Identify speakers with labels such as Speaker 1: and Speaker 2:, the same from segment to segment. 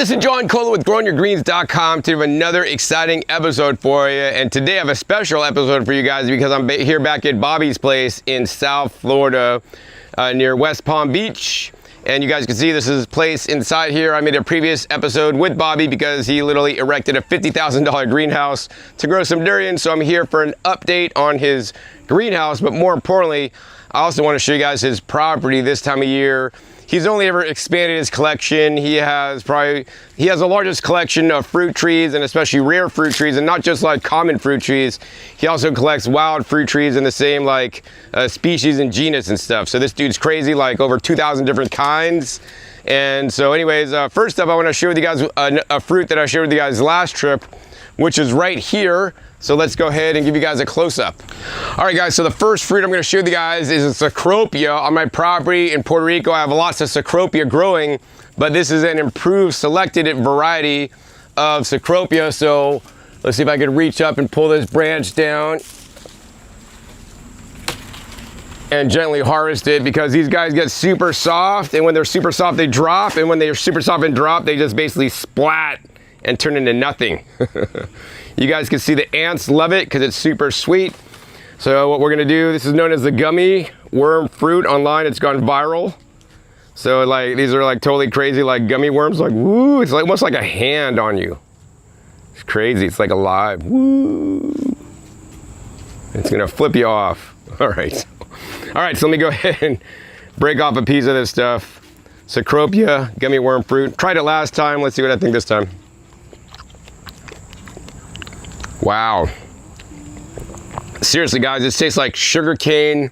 Speaker 1: this is John Cola with growingyourgreens.com to do another exciting episode for you. And today I have a special episode for you guys because I'm here back at Bobby's place in South Florida near West Palm Beach. And you guys can see this is his place inside here. I made a previous episode with Bobby because he literally erected a $50,000 greenhouse to grow some durian. So I'm here for an update on his greenhouse. But more importantly, I also want to show you guys his property this time of year. He's only ever expanded his collection. He has the largest collection of fruit trees, and especially rare fruit trees, and not just like common fruit trees. He also collects wild fruit trees in the same like species and genus and stuff. So this dude's crazy, like over 2,000 different kinds. And so anyways, first up, I want to share with you guys a fruit that I shared with you guys last trip, which is right here. So let's go ahead and give you guys a close-up. All right, guys, so the first fruit I'm gonna show you guys is a Cecropia. On my property in Puerto Rico, I have lots of Cecropia growing, but this is an improved selected variety of Cecropia. So let's see if I can reach up and pull this branch down and gently harvest it, because these guys get super soft, and when they're super soft, they drop, and when they're super soft and drop, they just basically splat and turn into nothing. You guys can see the ants love it because it's super sweet. So what we're gonna do, this is known as the gummy worm fruit. Online it's gone viral. So like these are like totally crazy, like gummy worms, like woo, it's like almost like a hand on you. It's crazy, it's like alive. Woo. It's gonna flip you off. All right, so let me go ahead and break off a piece of this stuff. Cecropia gummy worm fruit. Tried it last time, let's see what I think this time. Wow. Seriously, guys, this tastes like sugarcane.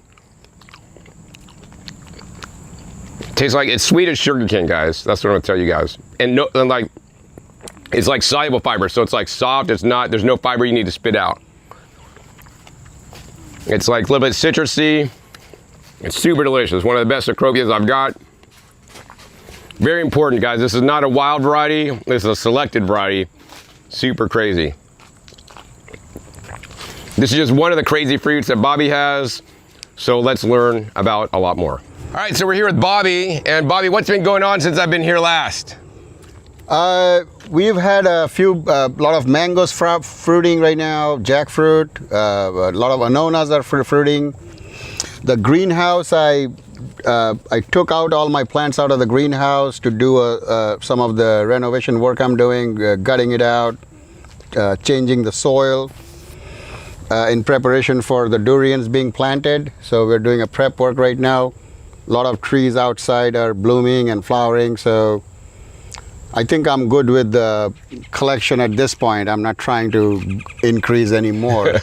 Speaker 1: Tastes like, it's sweet as sugarcane, guys. That's what I'm gonna tell you guys. And like, it's like soluble fiber, so it's like soft. It's not, there's no fiber you need to spit out. It's like a little bit citrusy. It's super delicious. One of the best Cecropias I've got. Very important, guys. This is not a wild variety. This is a selected variety. Super crazy. This is just one of the crazy fruits that Bobby has, so let's learn about a lot more. All right, so we're here with Bobby, and Bobby, what's been going on since I've been here last?
Speaker 2: We've had a lot of mangoes fruiting right now, jackfruit, a lot of ananas are fruiting. The greenhouse, I took out all my plants out of the greenhouse to do some of the renovation work I'm doing, gutting it out, changing the soil. In preparation for the durians being planted. So we're doing a prep work right now. A lot of trees outside are blooming and flowering, so I think I'm good with the collection at this point. I'm not trying to increase anymore.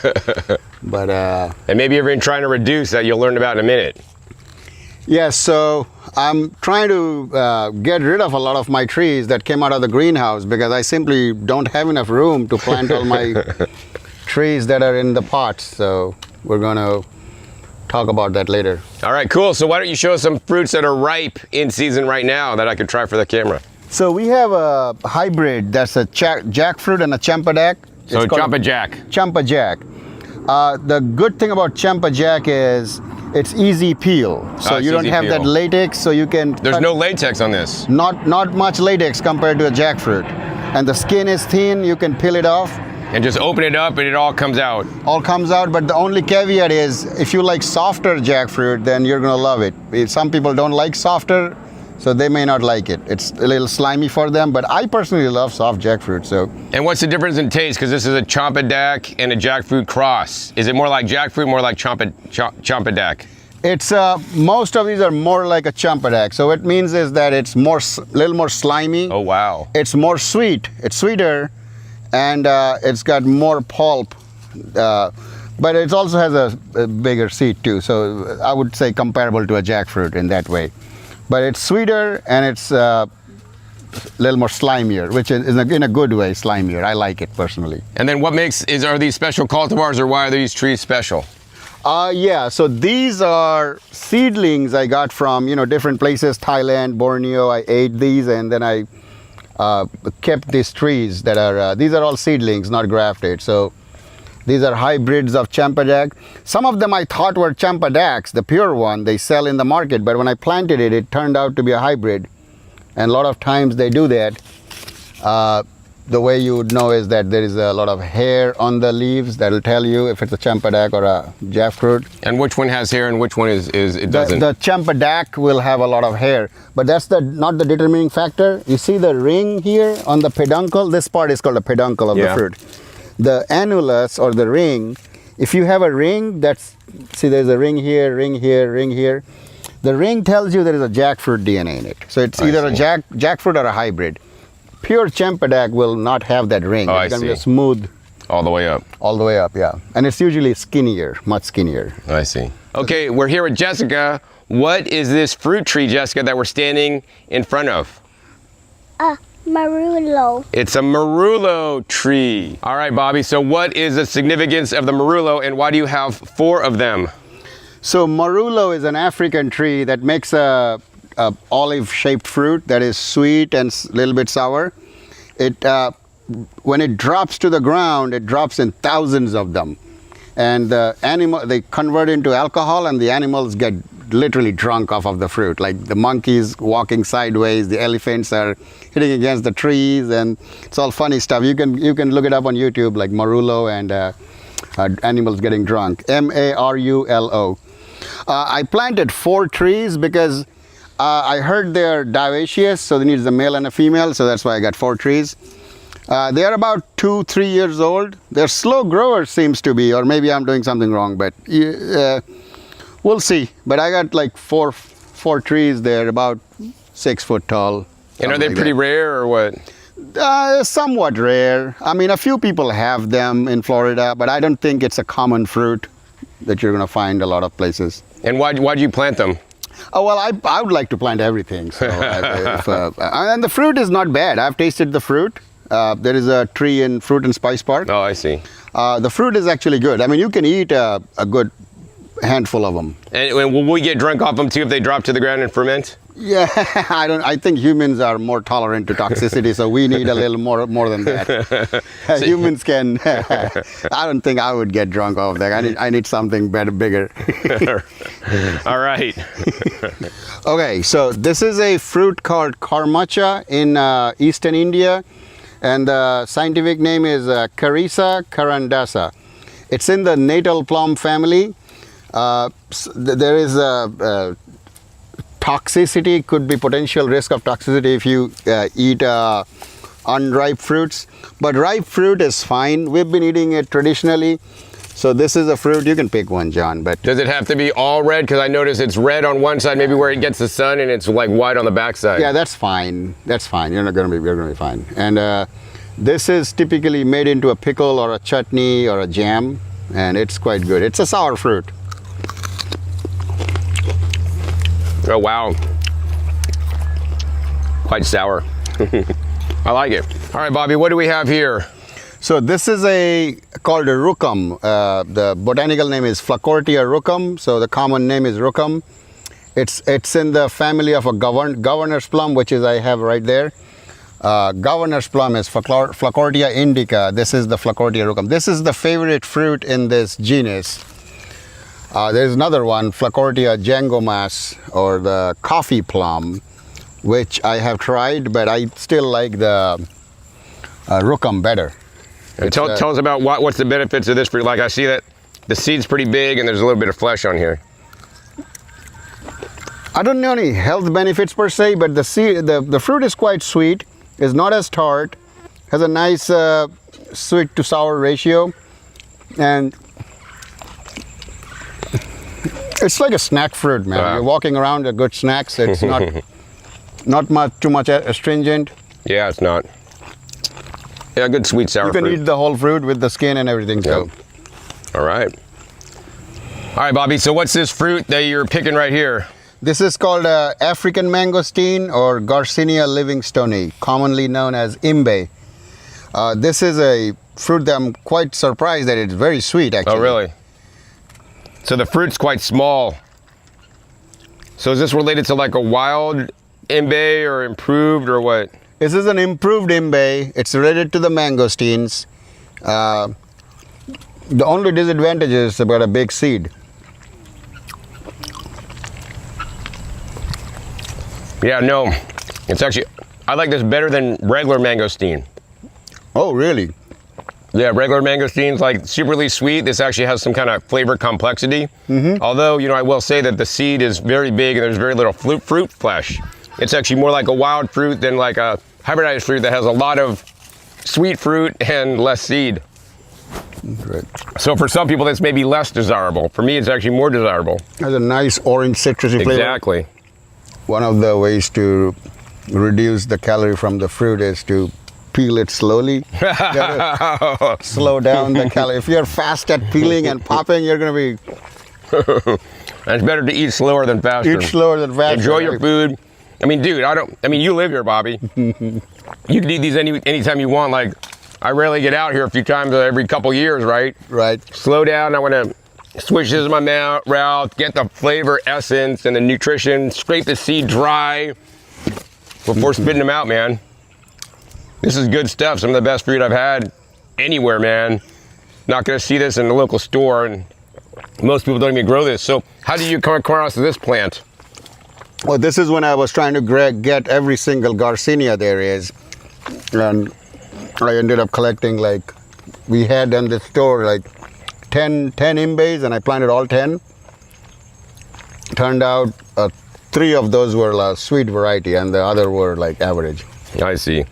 Speaker 2: But
Speaker 1: and maybe you've been trying to reduce that, you'll learn about in a minute.
Speaker 2: Yes, so I'm trying to get rid of a lot of my trees that came out of the greenhouse because I simply don't have enough room to plant all my trees that are in the pots, so we're gonna talk about that later.
Speaker 1: All right, cool. So why don't you show us some fruits that are ripe in season right now that I could try for the camera?
Speaker 2: So we have a hybrid that's a jackfruit and a Champa-Jack.
Speaker 1: So Champa-Jack.
Speaker 2: Champa-Jack. The good thing about Champa-Jack is it's easy peel. So you don't have that latex, so you can...
Speaker 1: There's no latex on this.
Speaker 2: Not much latex compared to a jackfruit. And the skin is thin, you can peel it off.
Speaker 1: And just open it up and it all comes out.
Speaker 2: All comes out, but the only caveat is if you like softer jackfruit, then you're gonna love it. Some people don't like softer, so they may not like it. It's a little slimy for them, but I personally love soft jackfruit, so.
Speaker 1: And what's the difference in taste? Because this is a Champa-Jack and a jackfruit cross. Is it more like jackfruit, more like Champa-Jack?
Speaker 2: It's, most of these are more like a Champa-Jack. So what it means is that it's a little more slimy.
Speaker 1: Oh, wow.
Speaker 2: It's more sweet, it's sweeter. And it's got more pulp, but it also has a bigger seed too. So I would say comparable to a jackfruit in that way. But it's sweeter and it's a little more slimier, which is in a good way slimier. I like it personally.
Speaker 1: And then what are these special cultivars, or why are these trees special?
Speaker 2: Yeah, so these are seedlings I got from different places, Thailand, Borneo. I ate these and then I kept these trees that are, these are all seedlings, not grafted. So these are hybrids of Champa-Jack. Some of them I thought were Champa-Jacks, the pure one, they sell in the market, but when I planted it, it turned out to be a hybrid. And a lot of times they do that. The way you would know is that there is a lot of hair on the leaves that will tell you if it's a Champa-Jack or a Jackfruit.
Speaker 1: And which one has hair and which one it doesn't?
Speaker 2: The Champa-Jack will have a lot of hair, but that's not the determining factor. You see the ring here on the peduncle? This part is called the peduncle of the fruit. The annulus or the ring, if you have a ring, see there's a ring here, ring here, ring here. The ring tells you there is a jackfruit DNA in it. So it's either a jackfruit or a hybrid. Pure Champa-Jack will not have that ring. It's going to be a smooth.
Speaker 1: All the way up.
Speaker 2: All the way up, yeah. And it's usually skinnier, much skinnier.
Speaker 1: I see. Okay, we're here with Jessica. What is this fruit tree, Jessica, that we're standing in front of?
Speaker 3: Marula.
Speaker 1: It's a Marula tree. All right, Bobby, so what is the significance of the Marula and why do you have 4 of them?
Speaker 2: So Marula is an African tree that makes a olive-shaped fruit that is sweet and a little bit sour. When it drops to the ground, it drops in thousands of them. And they convert into alcohol and the animals get literally drunk off of the fruit. Like the monkeys walking sideways, the elephants are hitting against the trees, and it's all funny stuff. You can look it up on YouTube, like Marula and animals getting drunk. Marulo. I planted 4 trees because I heard they're dioecious, so they need a male and a female, so that's why I got 4 trees. They are about 2-3 years old. They're slow growers, seems to be, or maybe I'm doing something wrong, but we'll see. But I got like four trees there, about 6 foot tall.
Speaker 1: And are they pretty rare or what?
Speaker 2: Somewhat rare. I mean, a few people have them in Florida, but I don't think it's a common fruit that you're going to find a lot of places.
Speaker 1: And why'd you plant them?
Speaker 2: Oh, well, I would like to plant everything. So and the fruit is not bad. I've tasted the fruit. There is a tree in Fruit and Spice Park.
Speaker 1: Oh, I see.
Speaker 2: The fruit is actually good. I mean, you can eat a good handful of them.
Speaker 1: And will we get drunk off them too if they drop to the ground and ferment?
Speaker 2: Yeah, I think humans are more tolerant to toxicity, so we need a little more than that. Humans can. I don't think I would get drunk off that. I need something better, bigger.
Speaker 1: All right.
Speaker 2: Okay, so this is a fruit called Karmacha in eastern India, and the scientific name is Carissa carandasa. It's in the natal plum family. There is a toxicity, could be potential risk of toxicity if you eat unripe fruits, but ripe fruit is fine. We've been eating it traditionally. So this is a fruit, you can pick one, John, but...
Speaker 1: Does it have to be all red? Because I notice it's red on one side, maybe where it gets the sun, and it's like white on the back side.
Speaker 2: Yeah, that's fine. That's fine. You're gonna be fine. And this is typically made into a pickle or a chutney or a jam, and it's quite good. It's a sour fruit.
Speaker 1: Oh, wow. Quite sour. I like it. All right, Bobby, what do we have here?
Speaker 2: So this is called a Rukam. The botanical name is Flacourtia rukam. So the common name is Rukam. It's in the family of a governor's plum, which is I have right there. Governor's plum is Flacourtia indica. This is the Flacourtia rukam. This is the favorite fruit in this genus. There's another one, Flacourtia jangomas, or the coffee plum, which I have tried, but I still like the Rukam better.
Speaker 1: And tell us about what's the benefits of this fruit. Like I see that the seed's pretty big and there's a little bit of flesh on here.
Speaker 2: I don't know any health benefits per se, but the fruit is quite sweet. It's not as tart, has a nice sweet to sour ratio, and it's like a snack fruit, man. You're walking around, a good snacks. It's not too much astringent.
Speaker 1: Yeah, it's not. Yeah, good sweet sour fruit.
Speaker 2: You can eat the whole fruit with the skin and everything.
Speaker 1: Yep. All right. All right, Bobby, so what's this fruit that you're picking right here?
Speaker 2: This is called African Mangosteen or Garcinia livingstoni, commonly known as Imbe. This is a fruit that I'm quite surprised that it's very sweet, actually.
Speaker 1: Oh, really? So the fruit's quite small. So is this related to like a wild Imbe or improved or what?
Speaker 2: This is an improved Imbe. It's related to the mangosteens. The only disadvantage is it's about a big seed.
Speaker 1: Yeah, no, it's actually I like this better than regular mangosteen.
Speaker 2: Oh, really?
Speaker 1: Yeah, regular mangosteen's like superly sweet. This actually has some kind of flavor complexity. Although, you know, I will say that the seed is very big and there's very little fruit flesh. It's actually more like a wild fruit than like a hybridized fruit that has a lot of sweet fruit and less seed.
Speaker 2: Right.
Speaker 1: So for some people, that's maybe less desirable. For me, it's actually more desirable.
Speaker 2: Has a nice orange citrusy flavor.
Speaker 1: Exactly.
Speaker 2: One of the ways to reduce the calorie from the fruit is to peel it slowly. Slow down the calorie. If you're fast at peeling and popping, you're going to be...
Speaker 1: It's better to eat slower than faster.
Speaker 2: Eat slower than faster.
Speaker 1: Enjoy your food. I mean, dude, you live here, Bobby. You can eat these anytime you want. Like, I rarely get out here a few times every couple years, right?
Speaker 2: Right.
Speaker 1: Slow down. I want to switch this in my mouth, get the flavor, essence, and the nutrition, scrape the seed dry before spitting them out, man. This is good stuff. Some of the best fruit I've had anywhere, man. Not going to see this in the local store, and most people don't even grow this. So how did you come across this plant?
Speaker 2: Well, this is when I was trying to get every single Garcinia there is. And I ended up collecting, like, we had in the store like 10 Imbes, and I planted all 10. Turned out 3 of those were sweet variety and the other were like average.
Speaker 1: I see.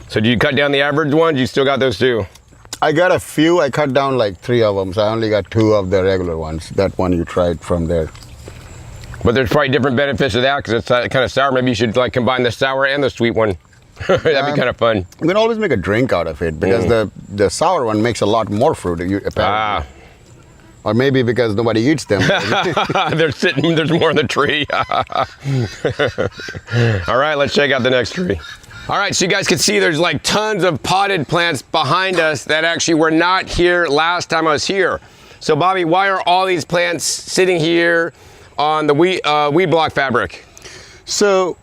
Speaker 1: So did you cut down the average ones? You still got those too?
Speaker 2: I got a few. I cut down like 3 of them, so I only got 2 of the regular ones. That one you tried from there.
Speaker 1: But there's probably different benefits to that because it's kind of sour. Maybe you should like combine the sour and the sweet one. That'd be kind of fun.
Speaker 2: You can always make a drink out of it because the sour one makes a lot more fruit, apparently. Or maybe because nobody eats them.
Speaker 1: They're sitting, there's more in the tree. All right, let's check out the next tree. All right, so you guys can see there's like tons of potted plants behind us that actually were not here last time I was here. So Bobby, why are all these plants sitting here on the weed block fabric?
Speaker 2: So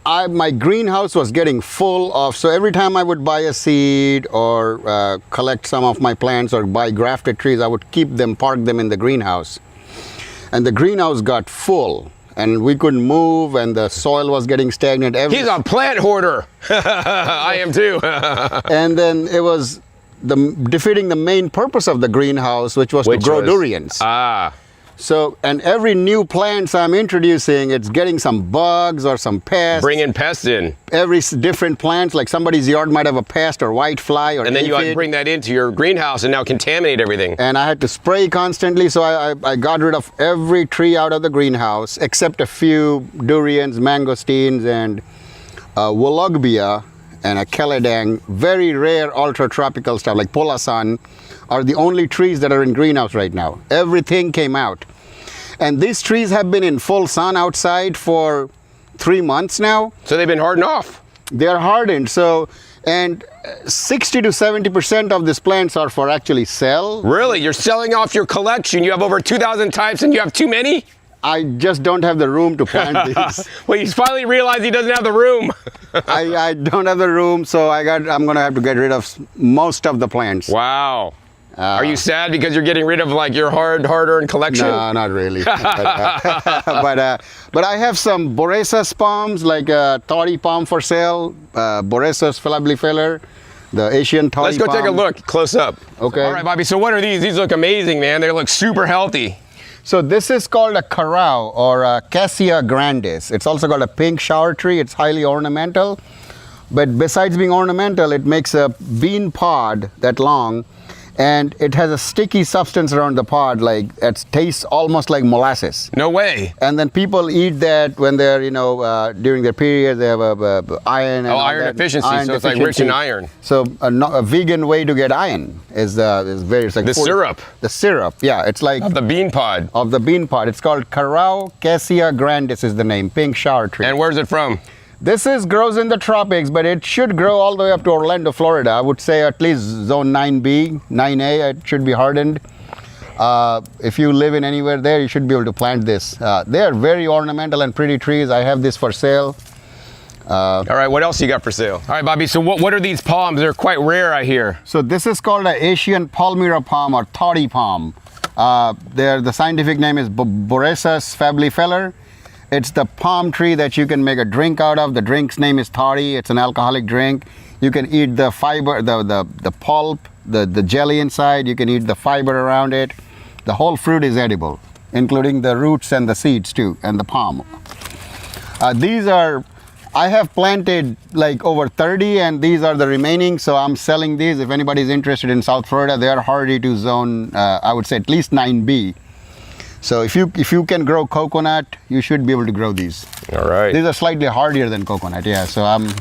Speaker 2: my greenhouse was getting full of, so every time I would buy a seed or collect some of my plants or buy grafted trees, I would park them in the greenhouse. And the greenhouse got full and we couldn't move and the soil was getting stagnant.
Speaker 1: He's a plant hoarder. I am too.
Speaker 2: And then it was defeating the main purpose of the greenhouse, which was to grow durians. So, and every new plants I'm introducing, it's getting some bugs or some pests.
Speaker 1: Bringing pests in.
Speaker 2: Every different plants, like somebody's yard might have a pest or white fly or
Speaker 1: and then you have to bring that into your greenhouse and now contaminate everything.
Speaker 2: And I had to spray constantly, so I got rid of every tree out of the greenhouse except a few durians, mangosteens, and Wollogbia and a Keledang. Very rare ultra-tropical stuff like Polasan are the only trees that are in greenhouse right now. Everything came out. And these trees have been in full sun outside for 3 months now.
Speaker 1: So they've been hardened off.
Speaker 2: They're hardened. So, and 60 to 70% of these plants are for actually sell.
Speaker 1: Really? You're selling off your collection? You have over 2,000 types and you have too many?
Speaker 2: I just don't have the room to plant these.
Speaker 1: Well, he's finally realized he doesn't have the room.
Speaker 2: I don't have the room, so I'm going to have to get rid of most of the plants.
Speaker 1: Wow. Are you sad because you're getting rid of like your hard-earned collection?
Speaker 2: No, not really. but I have some Boresus palms, like Toddy palm for sale, Boresus flabellifera, the Asian Toddy palm.
Speaker 1: Let's go take a look close up.
Speaker 2: Okay.
Speaker 1: All right, Bobby, so what are these? These look amazing, man. They look super healthy.
Speaker 2: So this is called a carao or a Cassia grandis. It's also called a pink shower tree. It's highly ornamental. But besides being ornamental, it makes a bean pod that long. And it has a sticky substance around the pod, like it tastes almost like molasses.
Speaker 1: No way.
Speaker 2: And then people eat that when they're, during their period, they have iron. And
Speaker 1: iron deficiency, so it's like rich in iron.
Speaker 2: So a vegan way to get iron is very, it's like
Speaker 1: the syrup.
Speaker 2: The syrup, yeah, it's like
Speaker 1: of the bean pod.
Speaker 2: Of the bean pod. It's called Carao Cassia grandis is the name, pink shower tree.
Speaker 1: And where's it from?
Speaker 2: This grows in the tropics, but it should grow all the way up to Orlando, Florida. I would say at least zone 9B, 9A, it should be hardened. If you live in anywhere there, you should be able to plant this. They are very ornamental and pretty trees. I have this for sale.
Speaker 1: All right, what else you got for sale? All right, Bobby, so what are these palms? They're quite rare, I hear.
Speaker 2: So this is called an Asian Palmyra palm or Toddy palm. The scientific name is Boresus flabellifera. It's the palm tree that you can make a drink out of. The drink's name is Toddy. It's an alcoholic drink. You can eat the fiber, the pulp, the jelly inside. You can eat the fiber around it. The whole fruit is edible, including the roots and the seeds too, and the palm. These are, I have planted like over 30, and these are the remaining, so I'm selling these. If anybody's interested in South Florida, they are hardy to zone, I would say at least 9B. So if you can grow coconut, you should be able to grow these.
Speaker 1: All right.
Speaker 2: These are slightly hardier than coconut, yeah. So I'm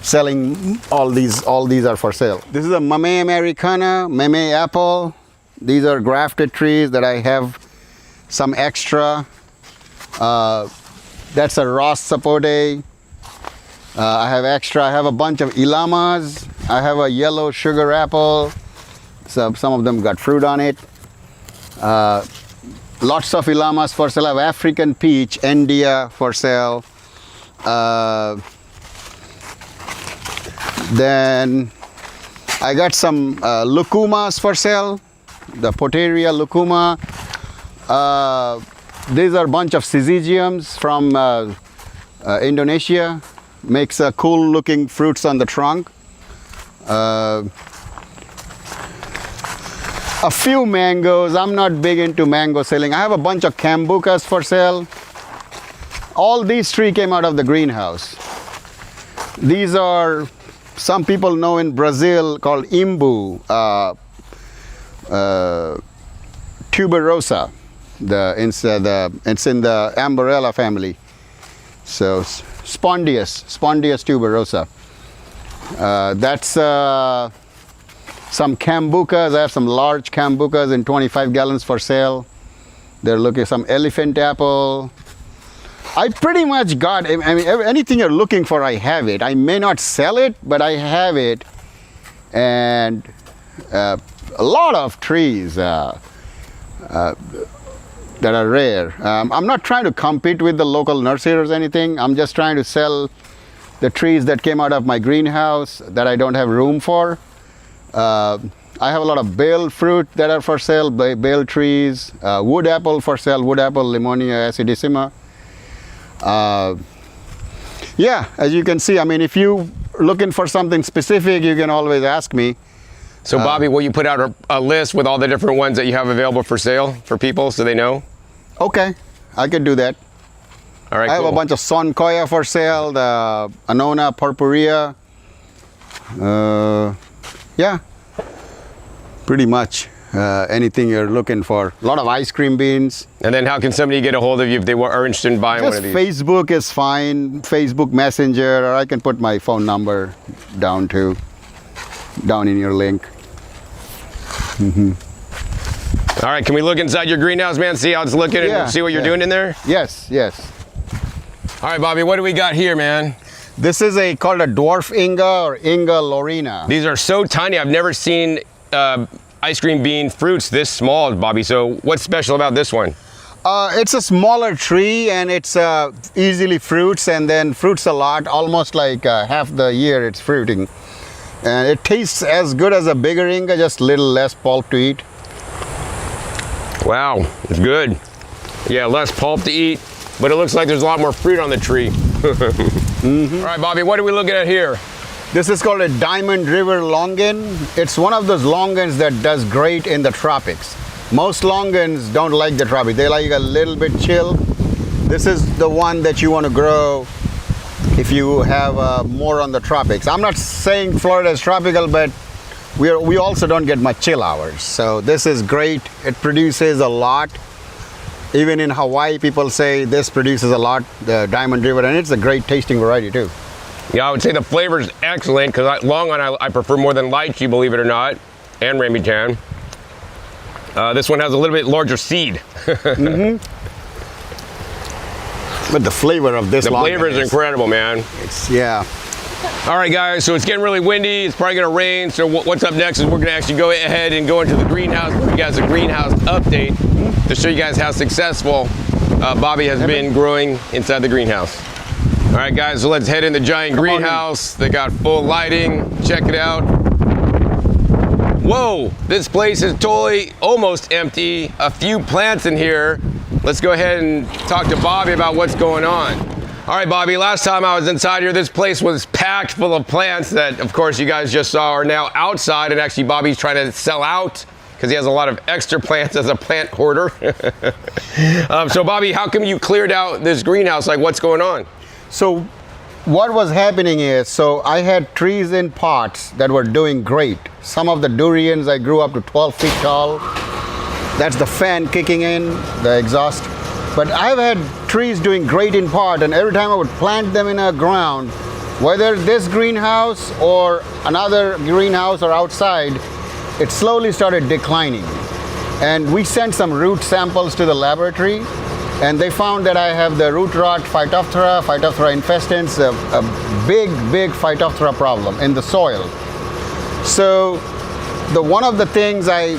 Speaker 2: selling all these. All these are for sale. This is a Mame Americana, Mame apple. These are grafted trees that I have some extra. That's a Ross Sapote. I have extra. I have a bunch of ilamas. I have a yellow sugar apple. So some of them got fruit on it. Lots of ilamas for sale. I have African peach, India for sale. Then I got some lucumas for sale. The Potaria lucuma. These are a bunch of syzygiums from Indonesia. Makes cool looking fruits on the trunk. A few mangoes. I'm not big into mango selling. I have a bunch of cambucas for sale. All these trees came out of the greenhouse. These are, some people know in Brazil, called Imbe tuberosa. It's in the Ambarella family. So Spondius tuberosa. That's some cambucas. I have some large cambucas in 25 gallons for sale. They're looking at some elephant apple. I pretty much got, I mean, anything you're looking for, I have it. I may not sell it, but I have it. And a lot of trees that are rare. I'm not trying to compete with the local nurseries or anything. I'm just trying to sell the trees that came out of my greenhouse that I don't have room for. I have a lot of bale fruit that are for sale, bale trees, wood apple for sale, wood apple, Limonia acidissima. Yeah, as you can see, I mean, if you're looking for something specific, you can always ask me.
Speaker 1: So Bobby, will you put out a list with all the different ones that you have available for sale for people so they know?
Speaker 2: Okay, I could do that.
Speaker 1: All right,
Speaker 2: I have a bunch of Sonkoya for sale, the Annona purpurea. Yeah, pretty much anything you're looking for. A lot of ice cream beans.
Speaker 1: And then how can somebody get a hold of you if they are interested in buying one of these?
Speaker 2: Facebook is fine, Facebook Messenger, or I can put my phone number down in your link.
Speaker 1: All right, can we look inside your greenhouse, man? See how it's looking and see what you're doing in there?
Speaker 2: Yes, yes.
Speaker 1: All right, Bobby, what do we got here, man?
Speaker 2: This is called a dwarf Inga or Inga lorina.
Speaker 1: These are so tiny. I've never seen ice cream bean fruits this small, Bobby. So what's special about this one?
Speaker 2: It's a smaller tree and it's easily fruits and then fruits a lot, almost like half the year it's fruiting. And it tastes as good as a bigger Inga, just a little less pulp to eat.
Speaker 1: Wow, it's good. Yeah, less pulp to eat, but it looks like there's a lot more fruit on the tree. All right, Bobby, what are we looking at here?
Speaker 2: This is called a Diamond River Longan. It's one of those longans that does great in the tropics. Most longans don't like the tropics. They like a little bit chill. This is the one that you want to grow if you have more on the tropics. I'm not saying Florida is tropical, but we also don't get much chill hours. So this is great. It produces a lot. Even in Hawaii, people say this produces a lot, the Diamond River, and it's a great tasting variety too.
Speaker 1: Yeah, I would say the flavor is excellent because Longan I prefer more than lychee, believe it or not, and Remington. This one has a little bit larger seed.
Speaker 2: But the flavor of this,
Speaker 1: the flavor is incredible, man.
Speaker 2: Yeah.
Speaker 1: All right, guys, so it's getting really windy. It's probably gonna rain. So what's up next is we're gonna actually go ahead and go into the greenhouse, give you guys a greenhouse update to show you guys how successful Bobby has been growing inside the greenhouse. All right, guys, so let's head in the giant greenhouse. They got full lighting. Check it out. Whoa, this place is totally almost empty. A few plants in here, let's go ahead and talk to Bobby about what's going on. All right, Bobby, last time I was inside here, this place was packed full of plants that, of course, you guys just saw are now outside, and actually Bobby's trying to sell out because he has a lot of extra plants as a plant hoarder. So Bobby, how come you cleared out this greenhouse? Like, what's going on?
Speaker 2: So what was happening is, so I had trees in pots that were doing great. Some of the durians I grew up to 12 feet tall. That's the fan kicking in, the exhaust. But I've had trees doing great in pot, and every time I would plant them in a ground, whether this greenhouse or another greenhouse or outside, it slowly started declining. And we sent some root samples to the laboratory, and they found that I have the root rot Phytophthora infestans, a big Phytophthora problem in the soil. So one of the things I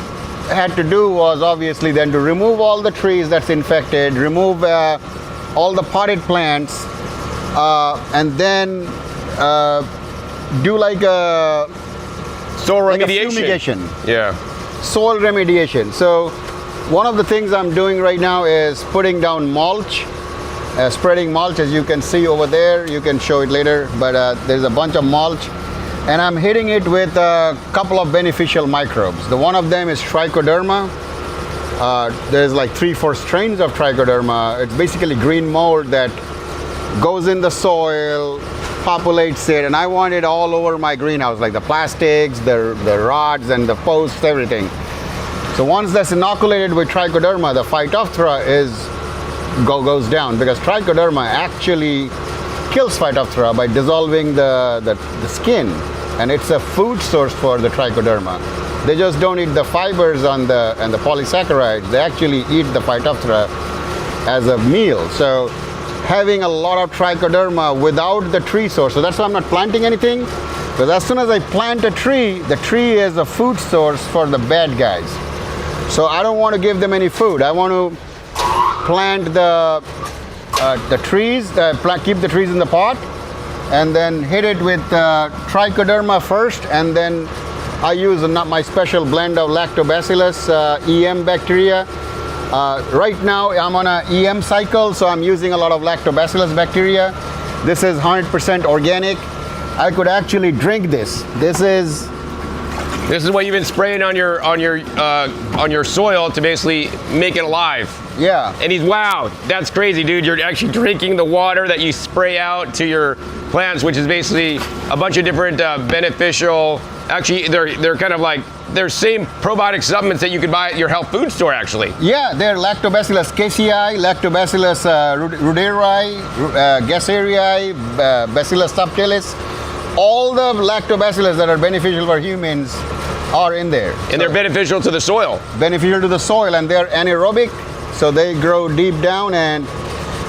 Speaker 2: had to do was obviously then to remove all the trees that's infected, remove all the potted plants, and then do like a
Speaker 1: soil remediation.
Speaker 2: Fumigation.
Speaker 1: Yeah.
Speaker 2: Soil remediation. So one of the things I'm doing right now is putting down mulch, spreading mulch, as you can see over there. You can show it later, but there's a bunch of mulch. And I'm hitting it with a couple of beneficial microbes. The one of them is Trichoderma. There's like 3-4 strains of Trichoderma. It's basically green mold that goes in the soil, populates it, and I want it all over my greenhouse, like the plastics, the rods, and the posts, everything. So once that's inoculated with Trichoderma, the Phytophthora goes down, because Trichoderma actually kills Phytophthora by dissolving the skin, and it's a food source for the Trichoderma. They just don't eat the fibers and the polysaccharides. They actually eat the Phytophthora as a meal. So having a lot of Trichoderma without the tree source, so that's why I'm not planting anything, because as soon as I plant a tree, the tree is a food source for the bad guys. So I don't want to give them any food. I want to plant the trees, keep the trees in the pot, and then hit it with Trichoderma first, and then I use my special blend of Lactobacillus EM bacteria. Right now I'm on an EM cycle, so I'm using a lot of Lactobacillus bacteria. This is 100% organic. I could actually drink this. This is what you've been spraying on your soil to basically make it alive. Yeah.
Speaker 1: And wow, that's crazy, dude. You're actually drinking the water that you spray out to your plants, which is basically a bunch of different beneficial. Actually, they're kind of like they're same probiotic supplements that you could buy at your health food store, actually.
Speaker 2: Yeah, they're Lactobacillus casei, Lactobacillus ruderi, gasseri, Bacillus subtilis. All the lactobacillus that are beneficial for humans are in there.
Speaker 1: And they're beneficial to the soil.
Speaker 2: Beneficial to the soil, and they're anaerobic, so they grow deep down. And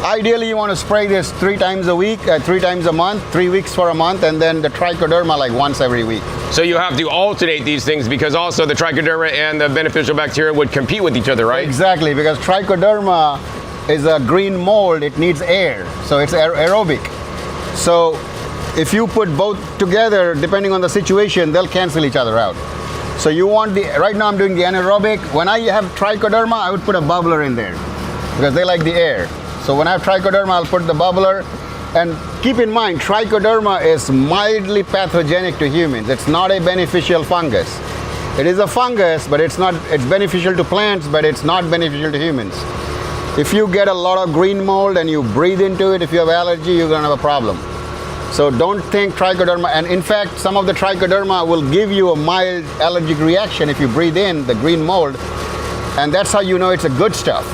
Speaker 2: ideally you want to spray this 3 times a week, 3 times a month, 3 weeks for a month, and then the Trichoderma like once every week.
Speaker 1: So you have to alternate these things, because also the Trichoderma and the beneficial bacteria would compete with each other, right?
Speaker 2: Exactly, because Trichoderma is a green mold. It needs air, so it's aerobic. So if you put both together, depending on the situation, they'll cancel each other out. So you want right now I'm doing the anaerobic. When I have Trichoderma, I would put a bubbler in there, because they like the air. So when I have Trichoderma, I'll put the bubbler. And keep in mind, Trichoderma is mildly pathogenic to humans. It's not a beneficial fungus. It is a fungus, but it's beneficial to plants, but it's not beneficial to humans. If you get a lot of green mold and you breathe into it, if you have allergy, you're gonna have a problem. So don't think Trichoderma, and in fact, some of the Trichoderma will give you a mild allergic reaction if you breathe in the green mold. And that's how you know it's a good stuff.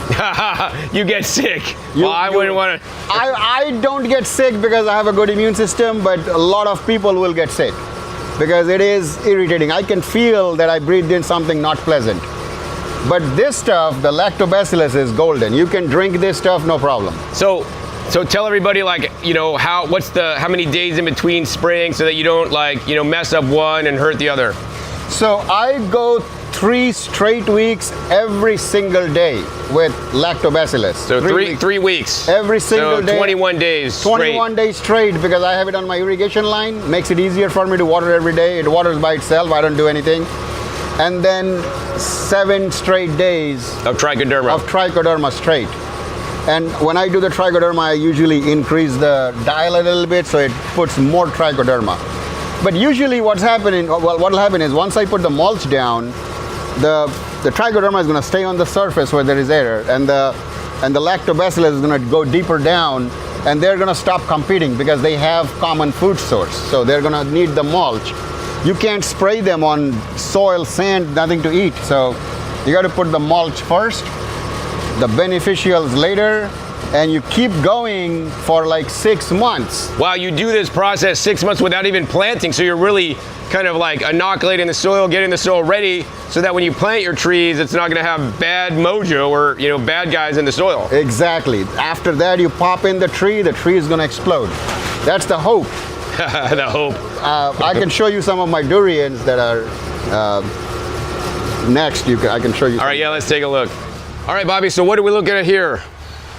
Speaker 1: You get sick. I wouldn't want to.
Speaker 2: I don't get sick because I have a good immune system, but a lot of people will get sick because it is irritating. I can feel that I breathed in something not pleasant. But this stuff, the Lactobacillus, is golden. You can drink this stuff, no problem.
Speaker 1: So tell everybody, like, you know, how many days in between spraying so that you don't, like, you know, mess up one and hurt the other.
Speaker 2: So I go 3 straight weeks every single day with Lactobacillus.
Speaker 1: So three weeks.
Speaker 2: Every single day.
Speaker 1: 21 days straight.
Speaker 2: 21 days straight, because I have it on my irrigation line. Makes it easier for me to water every day. It waters by itself. I don't do anything. And then 7 straight days
Speaker 1: of Trichoderma.
Speaker 2: Of Trichoderma straight. And when I do the trichoderma, I usually increase the dial a little bit so it puts more trichoderma. But usually what's happening, what will happen is once I put the mulch down, the trichoderma is going to stay on the surface where there is air, and the lactobacillus is going to go deeper down, and they're going to stop competing because they have common food source. So they're going to need the mulch. You can't spray them on soil, sand, nothing to eat. So you got to put the mulch first, the beneficials later, and you keep going for like 6 months.
Speaker 1: Wow, you do this process 6 months without even planting, so you're really kind of like inoculating the soil, getting the soil ready so that when you plant your trees, it's not gonna have bad mojo or, you know, bad guys in the soil.
Speaker 2: Exactly. After that, you pop in the tree is gonna explode. That's the hope.
Speaker 1: The hope.
Speaker 2: I can show you some of my durians that are next. I can show you.
Speaker 1: All right, yeah, let's take a look. All right, Bobby, so what are we looking at here?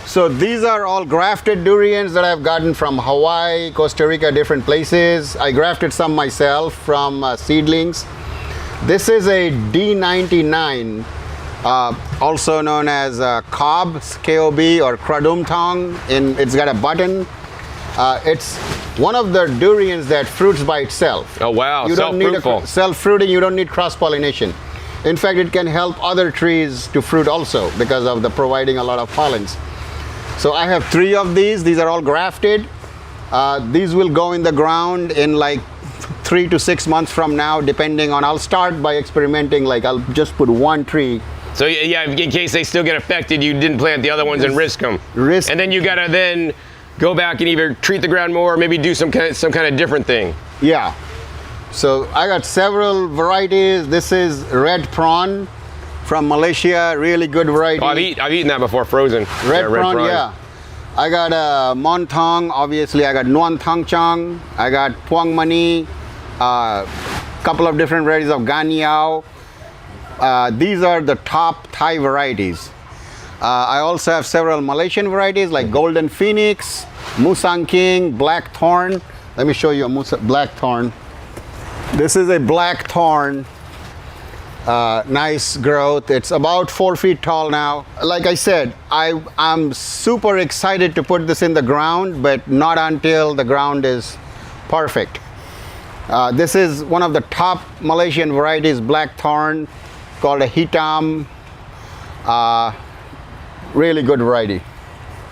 Speaker 2: So these are all grafted durians that I've gotten from Hawaii, Costa Rica, different places. I grafted some myself from seedlings. This is a D99, also known as Cob, K-O-B, or Kradum Tong. It's got a button. It's one of the durians that fruits by itself.
Speaker 1: Oh, wow, self-fruitful.
Speaker 2: Self-fruiting, you don't need cross-pollination. In fact, it can help other trees to fruit also because of the providing a lot of pollens. So I have 3 of these. These are all grafted. These will go in the ground in like 3 to 6 months from now, depending on, I'll start by experimenting, like I'll just put 1 tree.
Speaker 1: So yeah, in case they still get affected, you didn't plant the other ones and risk them. And then you gotta then go back and either treat the ground more or maybe do some kind of different thing.
Speaker 2: Yeah. So I got several varieties. This is red prawn from Malaysia, really good variety.
Speaker 1: Oh, I've eaten that before, frozen.
Speaker 2: Red prawn, yeah. I got Montong, obviously. I got Nuan Thang Chang. I got Puang Mani. Couple of different varieties of Ganyao. These are the top Thai varieties. I also have several Malaysian varieties like Golden Phoenix, Musang King, Black Thorn. Let me show you a Black Thorn. This is a black thorn. Nice growth. It's about 4 feet tall now. Like I said, I'm super excited to put this in the ground, but not until the ground is perfect. This is one of the top Malaysian varieties, black thorn, called a hitam. Really good variety.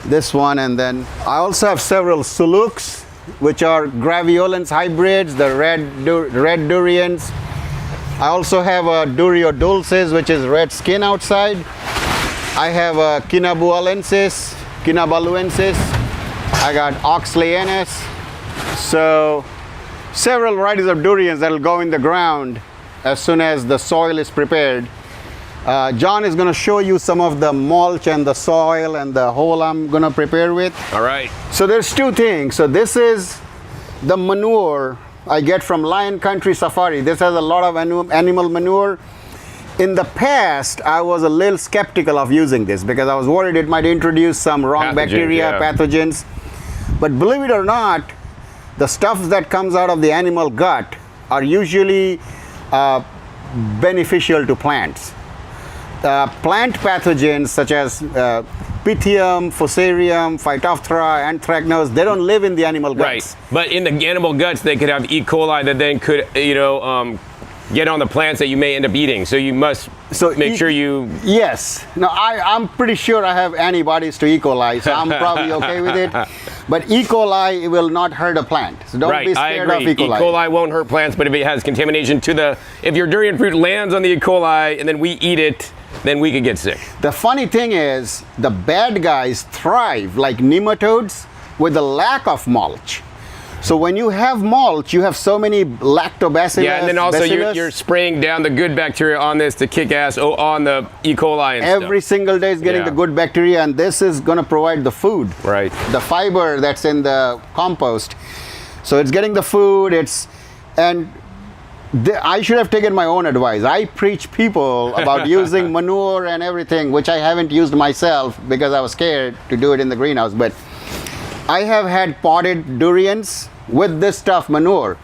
Speaker 2: This one, and then I also have several suluks, which are graviolens hybrids, the red durians. I also have a Durio dulcis, which is red skin outside. I have a Kinabaluensis. I got Oxleyanus. So several varieties of durians that will go in the ground as soon as the soil is prepared. John is going to show you some of the mulch and the soil and the hole I'm going to prepare with.
Speaker 1: All right.
Speaker 2: So there's 2 things. So this is the manure I get from Lion Country Safari. This has a lot of animal manure. In the past, I was a little skeptical of using this because I was worried it might introduce some wrong bacteria, pathogens. But believe it or not, the stuff that comes out of the animal gut are usually beneficial to plants. Plant pathogens such as Pythium, Fusarium, Phytophthora, Anthracnose, they don't live in the animal guts.
Speaker 1: Right, but in the animal guts, they could have E. coli that then could, get on the plants that you may end up eating. So you must make sure you...
Speaker 2: Yes. Now, I'm pretty sure I have antibodies to E. coli, so I'm probably okay with it. But E. coli will not hurt a plant. So don't be scared of E. coli.
Speaker 1: E. coli won't hurt plants, but if it has contamination if your durian fruit lands on the E. coli and then we eat it, then we could get sick.
Speaker 2: The funny thing is, the bad guys thrive like nematodes with the lack of mulch. So when you have mulch, you have so many lactobacillus.
Speaker 1: Yeah, and then also you're spraying down the good bacteria on this to kick ass on the E. coli and
Speaker 2: Every single day is getting the good bacteria, and this is going to provide the food.
Speaker 1: Right.
Speaker 2: The fiber that's in the compost. So it's getting the food, I should have taken my own advice. I preach people about using manure and everything, which I haven't used myself because I was scared to do it in the greenhouse. But I have had potted durians with this stuff, manure,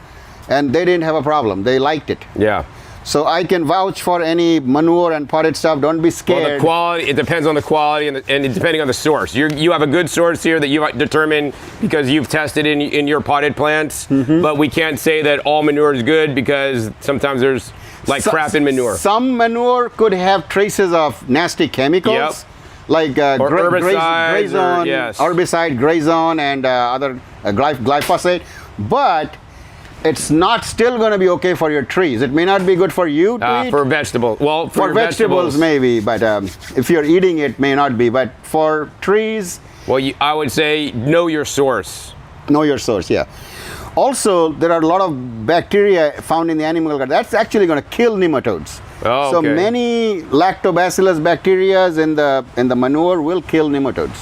Speaker 2: and they didn't have a problem. They liked it.
Speaker 1: Yeah.
Speaker 2: So I can vouch for any manure and potted stuff. Don't be scared.
Speaker 1: Well, the quality, it depends on the quality and depending on the source. You have a good source here that you've determined because you've tested in your potted plants, but we can't say that all manure is good because sometimes there's like crap in manure.
Speaker 2: Some manure could have traces of nasty chemicals.
Speaker 1: Yep.
Speaker 2: Like
Speaker 1: or herbicides,
Speaker 2: herbicide, grazone, and other glyphosate, but it's not still going to be okay for your trees. It may not be good for you to eat.
Speaker 1: For vegetables. Well,
Speaker 2: for vegetables maybe, but if you're eating it, may not be. But for trees,
Speaker 1: well, I would say know your source.
Speaker 2: Know your source, yeah. Also, there are a lot of bacteria found in the animal gut. That's actually going to kill nematodes.
Speaker 1: Oh,
Speaker 2: so
Speaker 1: okay.
Speaker 2: many lactobacillus bacteria in the manure will kill nematodes.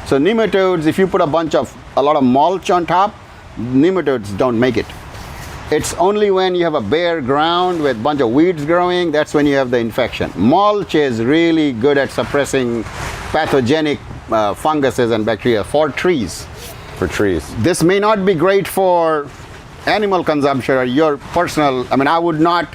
Speaker 2: So nematodes, if you put a lot of mulch on top, nematodes don't make it. It's only when you have a bare ground with a bunch of weeds growing, that's when you have the infection. Mulch is really good at suppressing pathogenic funguses and bacteria for trees.
Speaker 1: For trees.
Speaker 2: This may not be great for animal consumption or your personal, I would not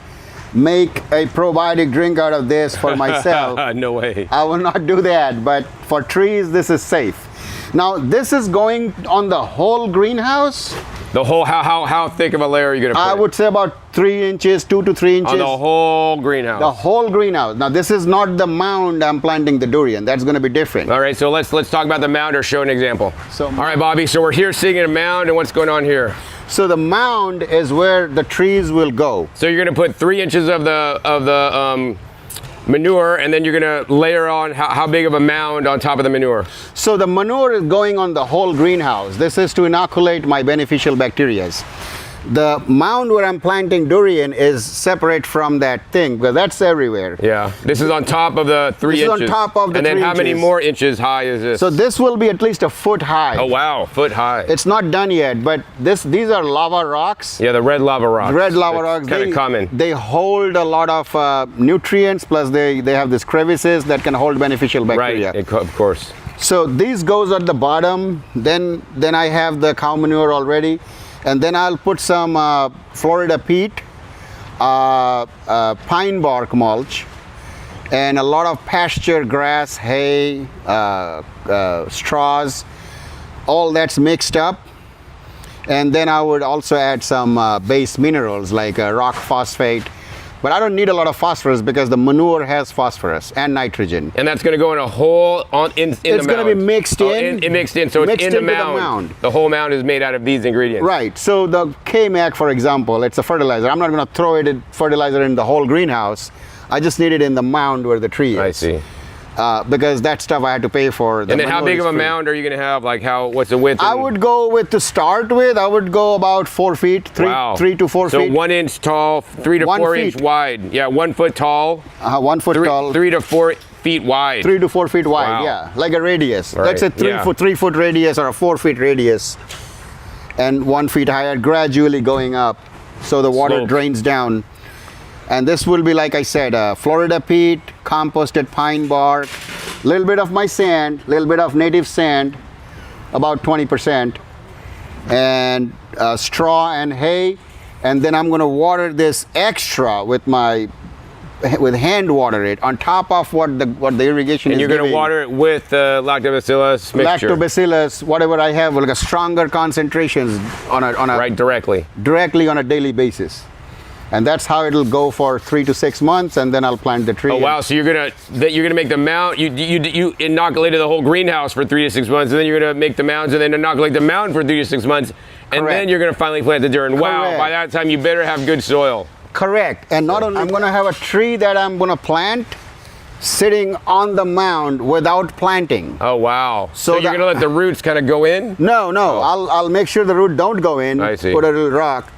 Speaker 2: make a probiotic drink out of this for myself.
Speaker 1: No way.
Speaker 2: I will not do that, but for trees, this is safe. Now, this is going on the whole greenhouse.
Speaker 1: The whole, how thick of a layer are you going to put?
Speaker 2: I would say about 3 inches, 2 to 3 inches.
Speaker 1: On the whole greenhouse.
Speaker 2: The whole greenhouse. Now, this is not the mound I'm planting the durian. That's going to be different.
Speaker 1: All right, so let's talk about the mound or show an example.
Speaker 2: So,
Speaker 1: all right, Bobby, so we're here sitting in a mound, and what's going on here?
Speaker 2: So the mound is where the trees will go.
Speaker 1: So you're going to put 3 inches of the manure, and then you're going to layer on how big of a mound on top of the manure?
Speaker 2: So the manure is going on the whole greenhouse. This is to inoculate my beneficial bacteria. The mound where I'm planting durian is separate from that thing because that's everywhere.
Speaker 1: Yeah, this is on top of the 3 inches.
Speaker 2: This is on top of the 3 inches.
Speaker 1: And then how many more inches high is this?
Speaker 2: So this will be at least a foot high.
Speaker 1: Oh wow, foot high.
Speaker 2: It's not done yet, but these are lava rocks.
Speaker 1: Yeah, the red lava rocks.
Speaker 2: Red lava rocks.
Speaker 1: Kind of common.
Speaker 2: They hold a lot of nutrients, plus they have these crevices that can hold beneficial bacteria.
Speaker 1: Right, of course.
Speaker 2: So these goes at the bottom. Then I have the cow manure already. And then I'll put some Florida peat, pine bark mulch, and a lot of pasture grass, hay, straws, all that's mixed up. And then I would also add some base minerals like rock phosphate. But I don't need a lot of phosphorus because the manure has phosphorus and nitrogen.
Speaker 1: And that's going to go in a hole in the mound?
Speaker 2: It's going to be mixed in.
Speaker 1: Mixed in, so it's in the mound. The whole mound is made out of these ingredients.
Speaker 2: Right. So the K-Mac, for example, it's a fertilizer. I'm not going to throw it in fertilizer in the whole greenhouse. I just need it in the mound where the tree is.
Speaker 1: I see.
Speaker 2: Because that stuff I had to pay for.
Speaker 1: And then how big of a mound are you going to have? Like what's the width?
Speaker 2: I would go with, to start with, I would go about 4 feet, 3 to 4 feet.
Speaker 1: So 1 inch tall, 3 to 4 inch wide. Yeah, 1 foot tall.
Speaker 2: 1 foot tall.
Speaker 1: 3 to 4 feet wide.
Speaker 2: 3 to 4 feet wide,
Speaker 1: wow.
Speaker 2: Yeah. Like a radius.
Speaker 1: Right.
Speaker 2: That's a 3 foot radius or a 4 feet radius. And 1 feet higher, gradually going up. So the water drains down. And this will be, like I said, Florida peat, composted pine bark, a little bit of my sand, a little bit of native sand, about 20%, and straw and hay. And then I'm going to water this extra with hand water it on top of what the irrigation is.
Speaker 1: And you're going to water it with lactobacillus mixture.
Speaker 2: Lactobacillus, whatever I have, like a stronger concentrations on a
Speaker 1: right, directly
Speaker 2: on a daily basis. And that's how it'll go for 3 to 6 months, and then I'll plant the tree.
Speaker 1: Oh wow! So you're gonna make the mound. You inoculated the whole greenhouse for 3 to 6 months, and then you're gonna make the mounds, and then inoculate the mound for 3 to 6 months, and
Speaker 2: Correct.
Speaker 1: then you're gonna finally plant the durian. Wow!
Speaker 2: Correct.
Speaker 1: By that time, you better have good soil.
Speaker 2: Correct. And not only I'm gonna have a tree that I'm gonna plant sitting on the mound without planting.
Speaker 1: Oh wow! So you're gonna let the roots kind of go in?
Speaker 2: No. Oh. I'll make sure the root don't go in.
Speaker 1: I see.
Speaker 2: Put a little rock.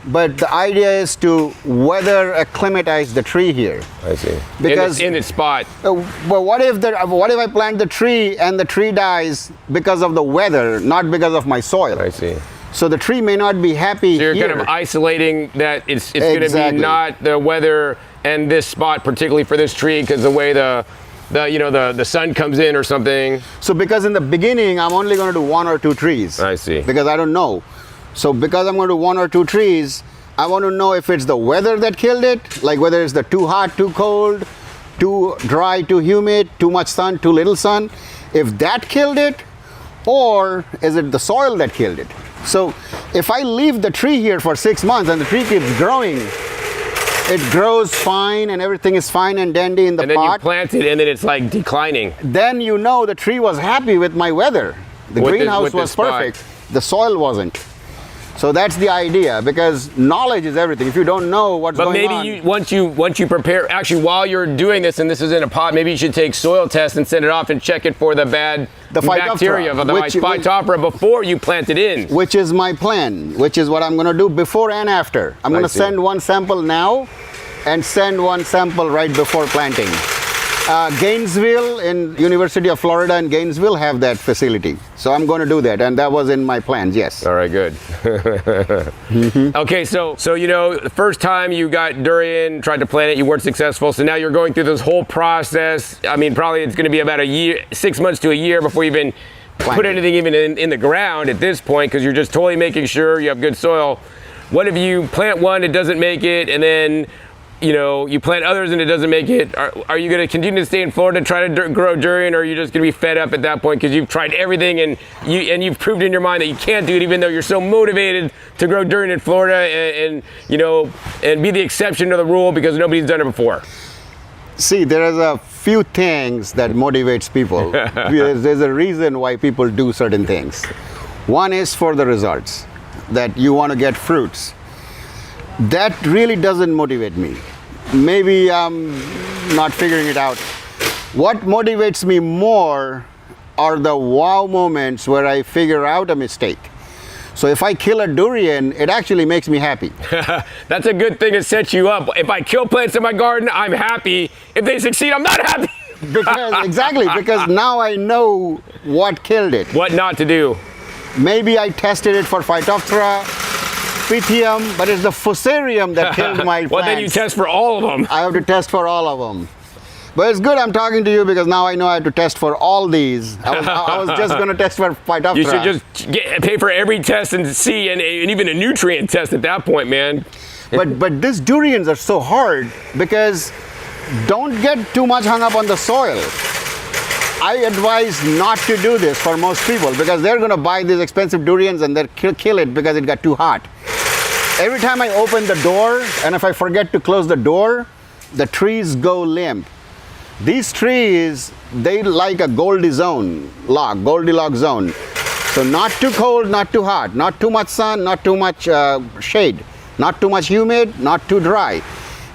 Speaker 2: But the idea is to weather acclimatize the tree here.
Speaker 1: I see.
Speaker 2: Because
Speaker 1: in its spot.
Speaker 2: Well, what if I plant the tree and the tree dies because of the weather, not because of my soil?
Speaker 1: I see.
Speaker 2: So the tree may not be happy.
Speaker 1: So you're
Speaker 2: here.
Speaker 1: kind of isolating that it's
Speaker 2: Exactly.
Speaker 1: going to be not the weather and this spot particularly for this tree because the way the sun comes in or something.
Speaker 2: So because in the beginning I'm only going to do 1 or 2 trees.
Speaker 1: I see.
Speaker 2: Because I don't know. So because I'm going to do 1 or 2 trees, I want to know if it's the weather that killed it, like whether it's the too hot, too cold, too dry, too humid, too much sun, too little sun. If that killed it, or is it the soil that killed it? So if I leave the tree here for 6 months and the tree keeps growing, it grows fine and everything is fine and dandy in the pot.
Speaker 1: And then you plant it and then it's like declining.
Speaker 2: Then you know the tree was happy with my weather. The greenhouse was perfect. The soil wasn't. So that's the idea, because knowledge is everything. If you don't know what's going on.
Speaker 1: But maybe once you prepare, actually while you're doing this and this is in a pot, maybe you should take soil tests and send it off and check it for the bad bacteria of the Phytophthora before you plant it in. Which
Speaker 2: is my plan, which is what I'm going to do before and after. I'm going to send one sample now and send one sample right before planting. Gainesville in University of Florida in Gainesville have that facility. So I'm going to do that, and that was in my plans, yes.
Speaker 1: All right, good. Okay, so you know, the first time you got durian, tried to plant it, you weren't successful, so now you're going through this whole process. I mean, probably it's going to be about a year, 6 months to a year before you even put anything even in the ground at this point, because you're just totally making sure you have good soil. What if you plant one, it doesn't make it, and then you know, you plant others and it doesn't make it? Are you going to continue to stay in Florida and try to grow durian, or are you just going to be fed up at that point because you've tried everything and you've proved in your mind that you can't do it, even though you're so motivated to grow durian in Florida and you know, and be the exception to the rule because nobody's done it before?
Speaker 2: See, there is a few things that motivates people. There's a reason why people do certain things. One is for the results, that you want to get fruits. That really doesn't motivate me. Maybe I'm not figuring it out. What motivates me more are the wow moments where I figure out a mistake. So if I kill a durian, it actually makes me happy.
Speaker 1: That's a good thing to set you up. If I kill plants in my garden, I'm happy. If they succeed, I'm not happy.
Speaker 2: Because now I know what killed it.
Speaker 1: What not to do.
Speaker 2: Maybe I tested it for Phytophthora, Pythium, but it's the Fusarium that killed my plants.
Speaker 1: Well, then you test for all of them.
Speaker 2: I have to test for all of them. But it's good I'm talking to you because now I know I have to test for all these. I was just going to test for Phytophthora.
Speaker 1: You should just pay for every test and see, and even a nutrient test at that point, man.
Speaker 2: But these durians are so hard because don't get too much hung up on the soil. I advise not to do this for most people because they're going to buy these expensive durians and they'll kill it because it got too hot. Every time I open the door and if I forget to close the door, the trees go limp. These trees, they like a Goldilocks zone. So not too cold, not too hot, not too much sun, not too much shade, not too much humid, not too dry.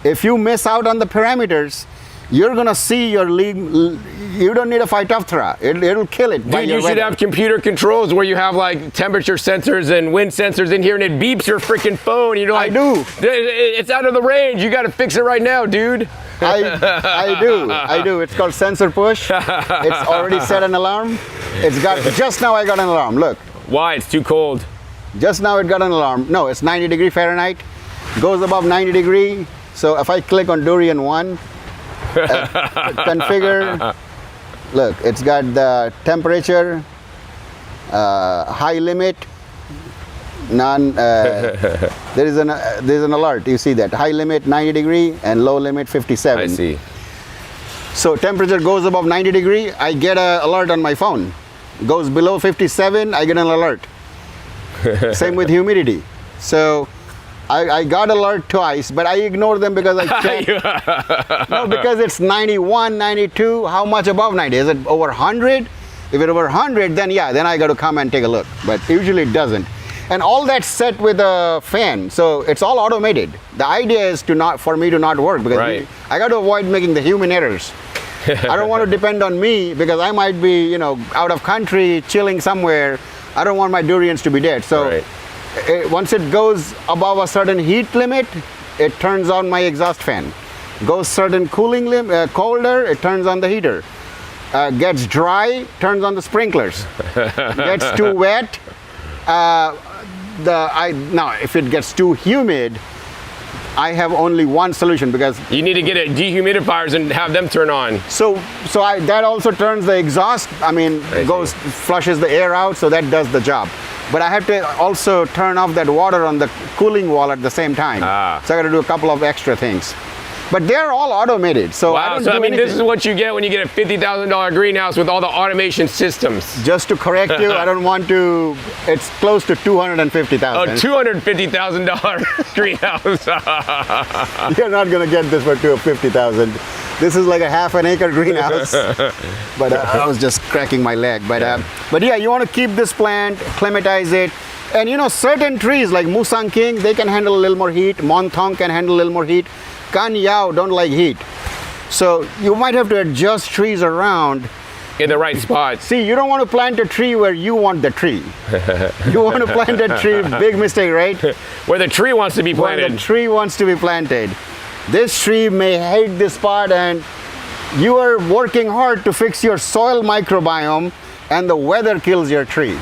Speaker 2: If you miss out on the parameters, you're gonna see your league. You don't need a Phytophthora. It'll kill it.
Speaker 1: Dude, you should have computer controls where you have like temperature sensors and wind sensors in here, and it beeps your freaking phone. You're like,
Speaker 2: I do.
Speaker 1: It's out of the range. You got to fix it right now, dude.
Speaker 2: I do. It's called sensor push. It's already set an alarm. It's got. Just now I got an alarm. Look.
Speaker 1: Why? It's too cold.
Speaker 2: Just now it got an alarm. No, it's 90 degree Fahrenheit. Goes above 90 degree. So if I click on Durian 1. Configure. Look, it's got the temperature, high limit, none. There's an alert. You see that high limit 90 degree and low limit 57.
Speaker 1: I see.
Speaker 2: So temperature goes above 90 degree, I get an alert on my phone. Goes below 57, I get an alert. Same with humidity. So I got alert twice, but I ignore them because I check. No, because it's 91, 92. How much above 90? Is it over 100? If it's over 100, then yeah, then I got to come and take a look. But usually it doesn't. And all that's set with a fan, so it's all automated. The idea is for me to not work because I got to avoid making the human errors. I don't want to depend on me because I might be, out of country, chilling somewhere. I don't want my durians to be dead. So. Once it goes above a certain heat limit, it turns on my exhaust fan. Goes certain cooling limit, colder, it turns on the heater. Gets dry, turns on the sprinklers. Gets too wet, now if it gets too humid, I have only one solution because
Speaker 1: you need to get dehumidifiers and have them turn on.
Speaker 2: So that also turns the exhaust. I mean, flushes the air out, so that does the job. but I have to also turn off that water on the cooling wall at the same time. So I got to do a couple of extra things. But they're all automated, so I
Speaker 1: Wow,
Speaker 2: don't
Speaker 1: so
Speaker 2: do
Speaker 1: I mean,
Speaker 2: anything.
Speaker 1: this is what you get when you get a $50,000 greenhouse with all the automation systems.
Speaker 2: Just to correct you, I don't want to. It's close to $250,000.
Speaker 1: Oh, $250,000 greenhouse.
Speaker 2: You're not gonna get this for $250,000. This is like a half an acre greenhouse. But I was just cracking my leg. But yeah, you want to keep this plant, climatize it, and you know certain trees like Musang King, they can handle a little more heat. Monthong can handle a little more heat. Kan Yao don't like heat. So you might have to adjust trees around
Speaker 1: In the right spots.
Speaker 2: See, you don't want to plant a tree where you want the tree. You want to plant a tree, big mistake, right?
Speaker 1: Where the tree wants to be planted.
Speaker 2: Where the tree wants to be planted. This tree may hate this spot, and you are working hard to fix your soil microbiome, and the weather kills your tree.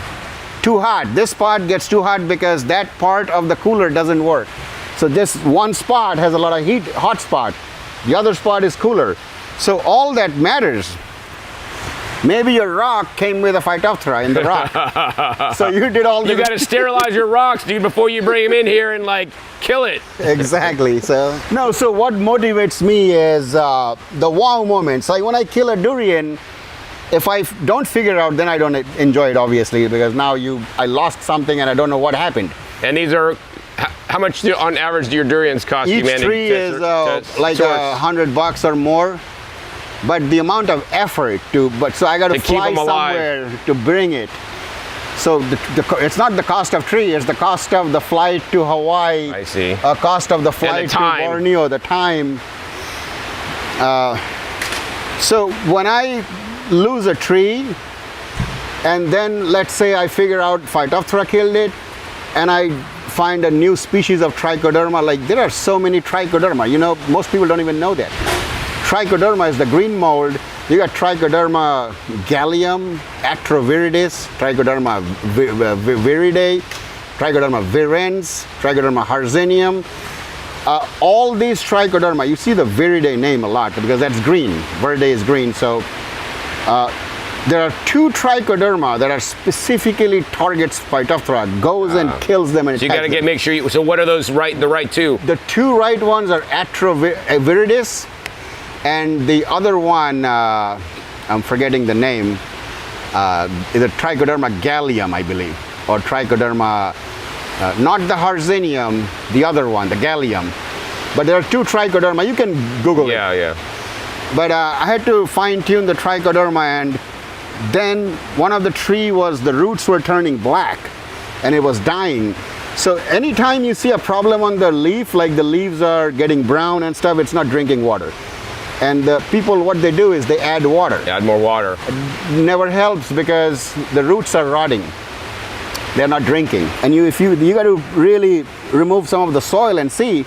Speaker 2: Too hot. This spot gets too hot because that part of the cooler doesn't work. So this one spot has a lot of heat, hot spot. The other spot is cooler. So all that matters. Maybe your rock came with a Phytophthora in the rock. So you did all the...
Speaker 1: You got to sterilize your rocks, dude, before you bring them in here and like kill it.
Speaker 2: Exactly. So no. So what motivates me is the wow moments. Like when I kill a durian, if I don't figure out, then I don't enjoy it, obviously, because now I lost something and I don't know what happened.
Speaker 1: And these are, how much on average do your durians cost?
Speaker 2: Each tree is like $100 or more. But the amount of effort so I got to fly somewhere to bring it. So it's not the cost of tree, it's the cost of the flight to Hawaii.
Speaker 1: I see.
Speaker 2: Cost of the flight to Borneo, the time. So when I lose a tree, and then let's say I figure out Phytophthora killed it, and I find a new species of Trichoderma, like there are so many Trichoderma, you know, most people don't even know that. Trichoderma is the green mold. You got Trichoderma gallium, Atroviridis, Trichoderma viridae, Trichoderma virens, Trichoderma harzenium. All these Trichoderma, you see the viridae name a lot because that's green. Viridae is green. So there are two Trichoderma that are specifically targets Phytophthora, goes and kills them. And
Speaker 1: so you got to make sure. So what are those the right two?
Speaker 2: The two right ones are Atroviridis. And the other one, I'm forgetting the name, is a Trichoderma gallium, I believe, or Trichoderma, not the harzenium, the other one, the gallium. But there are two Trichoderma. You can Google it.
Speaker 1: Yeah.
Speaker 2: But I had to fine-tune the Trichoderma, and then one of the tree was the roots were turning black, and it was dying. So anytime you see a problem on the leaf, like the leaves are getting brown and stuff, it's not drinking water. And the people, what they do is they add water.
Speaker 1: Add more water.
Speaker 2: It never helps because the roots are rotting. They're not drinking. And you got to really remove some of the soil and see.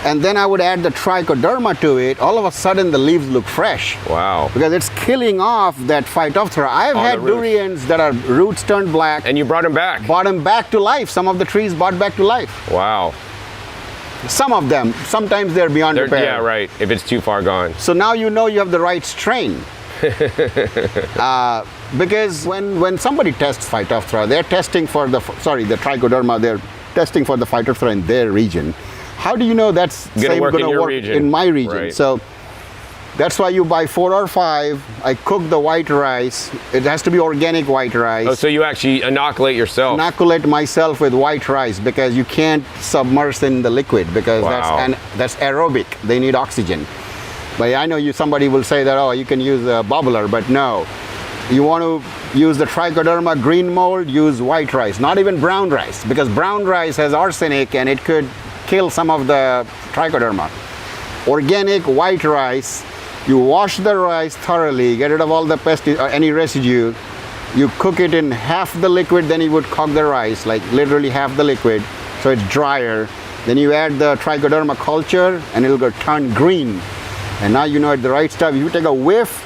Speaker 2: And then I would add the Trichoderma to it. All of a sudden, the leaves look fresh.
Speaker 1: Wow.
Speaker 2: Because it's killing off that Phytophthora. I've had durians that are roots turned black.
Speaker 1: And you brought them back.
Speaker 2: Brought them back to life. Some of the trees brought back to life.
Speaker 1: Wow.
Speaker 2: Some of them, sometimes they're beyond repair.
Speaker 1: Yeah, right, if it's too far gone.
Speaker 2: So now you know you have the right strain. Because when somebody tests Phytophthora, they're testing for the Trichoderma, they're testing for the Phytophthora in their region. How do you know that's
Speaker 1: going to work
Speaker 2: in my region?
Speaker 1: Right.
Speaker 2: So that's why you buy 4 or 5. I cook the white rice. It has to be organic white rice.
Speaker 1: Oh, so you actually inoculate yourself?
Speaker 2: Inoculate myself with white rice because you can't submerge in the liquid because that's aerobic. They need oxygen. But I know somebody will say that, oh, you can use a bubbler, but no. You want to use the Trichoderma green mold, use white rice, not even brown rice, because brown rice has arsenic and it could kill some of the Trichoderma. Organic white rice. You wash the rice thoroughly, get rid of all the any residue. You cook it in half the liquid, then you would cook the rice, like literally half the liquid, so it's drier. Then you add the Trichoderma culture, and it'll go turn green. And now you know it's the right stuff. If you take a whiff,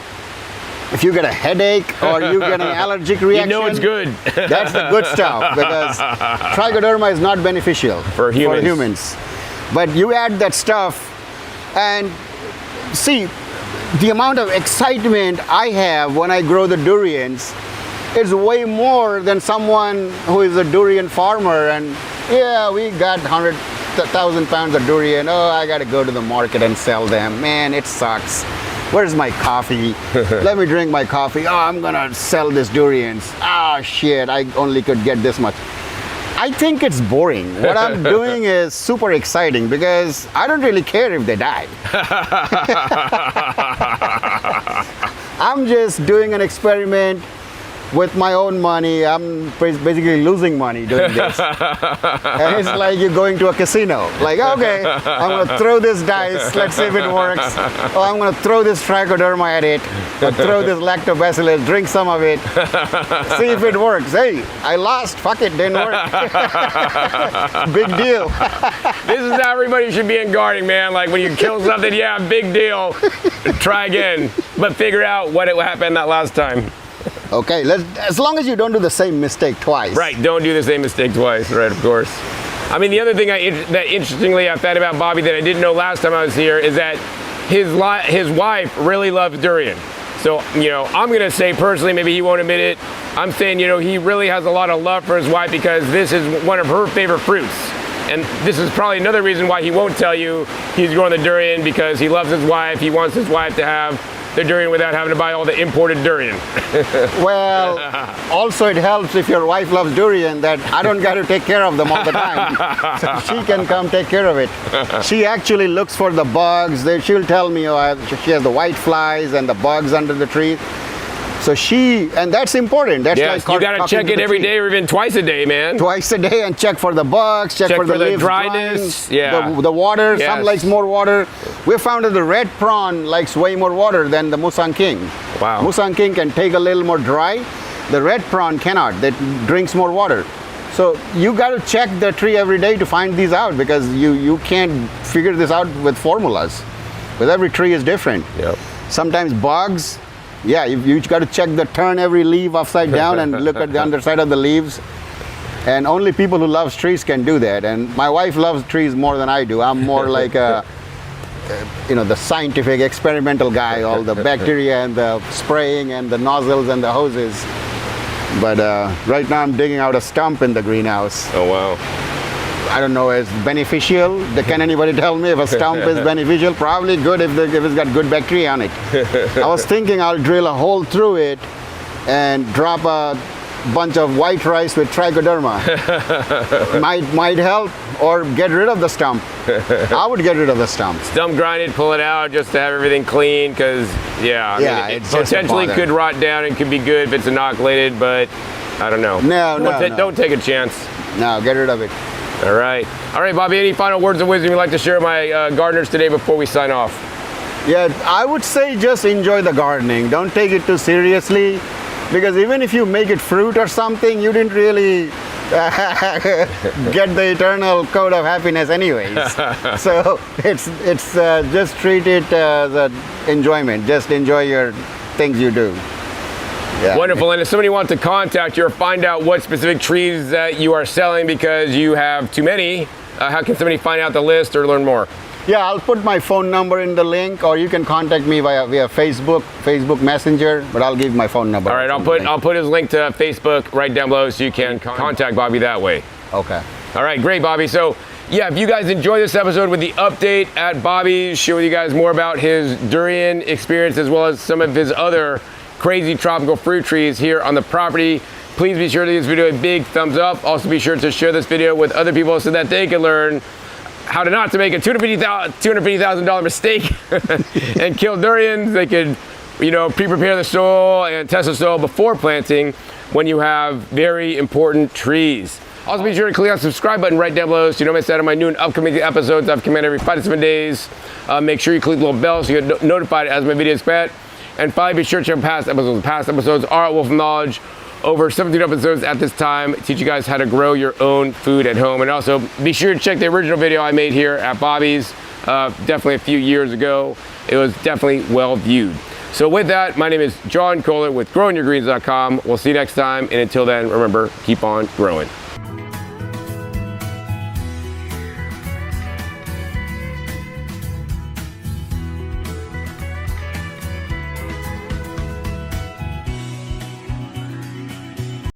Speaker 2: if you get a headache or you get an allergic reaction,
Speaker 1: you know it's good.
Speaker 2: That's the good stuff because Trichoderma is not beneficial
Speaker 1: for humans.
Speaker 2: But you add that stuff, and see, the amount of excitement I have when I grow the durians, it's way more than someone who is a durian farmer and yeah, we got 100,000 pounds of durian. Oh, I got to go to the market and sell them. Man, it sucks. Where's my coffee? Let me drink my coffee. Oh, I'm going to sell this durians. Oh, shit, I only could get this much. I think it's boring. What I'm doing is super exciting because I don't really care if they die. I'm just doing an experiment with my own money. I'm basically losing money doing this. And it's like you're going to a casino. Like, okay, I'm going to throw this dice. Let's see if it works. Oh, I'm going to throw this Trichoderma at it. Or throw this Lactobacillus, drink some of it. See if it works. Hey, I lost. Fuck it, didn't work. Big deal.
Speaker 1: This is how everybody should be in gardening, man. Like when you kill something, yeah, big deal. Try again. But figure out what happened that last time.
Speaker 2: Okay, as long as you don't do the same mistake twice.
Speaker 1: Right, don't do the same mistake twice, right, of course. I mean, the other thing that interestingly I found about Bobby that I didn't know last time I was here is that his wife really loves durian. So, you know, I'm going to say personally, maybe he won't admit it, I'm saying, you know, he really has a lot of love for his wife because this is one of her favorite fruits. And this is probably another reason why he won't tell you he's growing the durian, because he loves his wife. He wants his wife to have the durian without having to buy all the imported durian.
Speaker 2: Well, also it helps if your wife loves durian that I don't got to take care of them all the time. So she can come take care of it. She actually looks for the bugs. She'll tell me, oh, she has the white flies and the bugs under the tree. So and that's important. That's
Speaker 1: yes,
Speaker 2: like
Speaker 1: you got to check it every day or even twice a day, man.
Speaker 2: Twice a day and check for the bugs, check for the leaves
Speaker 1: dryness,
Speaker 2: drying, the water.
Speaker 1: Yes.
Speaker 2: Some likes more water. We found that the red prawn likes way more water than the Musang King.
Speaker 1: Wow.
Speaker 2: Musang King can take a little more dry. The red prawn cannot. That drinks more water. So you got to check the tree every day to find these out because you can't figure this out with formulas. Because every tree is different.
Speaker 1: Yep.
Speaker 2: Sometimes bugs. Yeah, you got to turn every leaf upside down and look at the underside of the leaves. And only people who love trees can do that. And my wife loves trees more than I do. I'm more like the scientific experimental guy, all the bacteria and the spraying and the nozzles and the hoses. But right now I'm digging out a stump in the greenhouse.
Speaker 1: Oh, wow.
Speaker 2: I don't know, is beneficial? Can anybody tell me if a stump is beneficial? Probably good if it's got good bacteria on it. I was thinking I'll drill a hole through it and drop a bunch of white rice with Trichoderma. might help, or get rid of the stump. I would get rid of the stump.
Speaker 1: Stump grind it, pull it out just to have everything clean, because I mean, it potentially could rot down and could be good if it's inoculated, but I don't know. Don't take a chance.
Speaker 2: No, get rid of it.
Speaker 1: All right, Bobby, any final words of wisdom you'd like to share with my gardeners today before we sign off?
Speaker 2: Yeah, I would say just enjoy the gardening. Don't take it too seriously, because even if you make it fruit or something, you didn't really get the eternal code of happiness anyways. So it's just treat it as an enjoyment. Just enjoy your things you do. Yeah.
Speaker 1: Wonderful. And if somebody wants to contact you or find out what specific trees that you are selling because you have too many, how can somebody find out the list or learn more?
Speaker 2: Yeah, I'll put my phone number in the link, or you can contact me via Facebook Messenger, but I'll give you my phone number.
Speaker 1: All right, I'll put his link to Facebook right down below so you can contact Bobby that way.
Speaker 2: Okay.
Speaker 1: All right, great, Bobby. So, yeah, if you guys enjoyed this episode with the update at Bobby's, share with you guys more about his durian experience as well as some of his other crazy tropical fruit trees here on the property. Please be sure to give this video a big thumbs up. Also be sure to share this video with other people so that they can learn how to not to make a $250,000 mistake and kill durians. They could, pre-prepare the soil and test the soil before planting when you have very important trees. Also be sure to click on the subscribe button right down below so you don't miss out on my new and upcoming episodes. I've come out every 5 to 7 days. Make sure you click the little bell so you get notified as my videos come out. And finally, be sure to check past episodes. Past episodes are at Wolf of Knowledge. Over 17 episodes at this time teach you guys how to grow your own food at home. And also be sure to check the original video I made here at Bobby's definitely a few years ago. It was definitely well viewed. So with that, my name is John Kohler with growingyourgreens.com. We'll see you next time. And until then, remember, keep on growing.